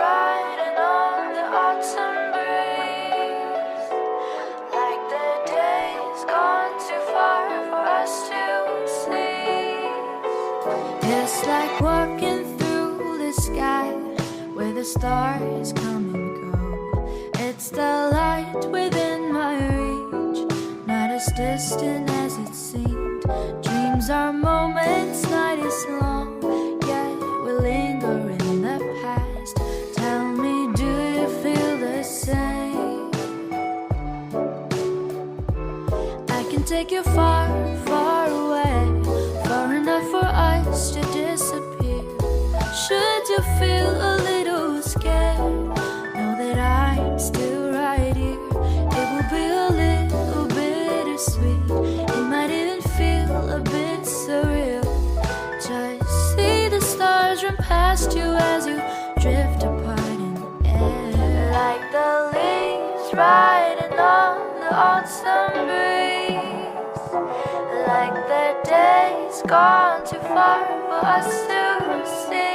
riding on the autumn breeze, like the days gone too far for us to see. It's like walking through the sky where the stars come and go. It's the light within my reach, not as distant as it seemed. Dreams are moments, night is long, yet we linger in the past. Tell me, do you feel the same? I can take you far, far away, far enough for us to disappear. Should you feel a little scared, know that I'm still right here. It will be a little bittersweet, it might even feel a bit surreal. Just see the stars run past you as you drift apart in the air, like the leaves riding on the autumn breeze, like the days gone too far for us to see.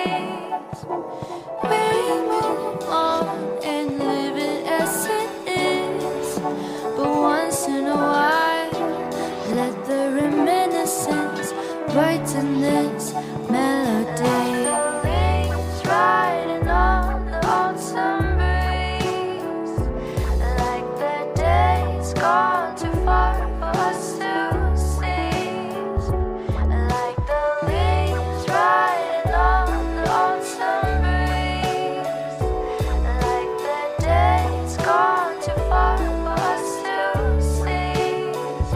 We move on and live it as it is, but once in a while, let the reminiscence brighten this melody. Leaves riding on the autumn breeze, like the days gone too far for us to seize, like the leaves riding on the autumn breeze, like the days gone too far for us to seize.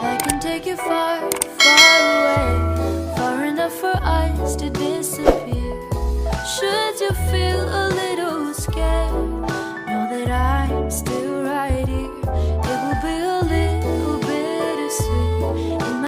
I can take you far, far away, far enough for us to disappear.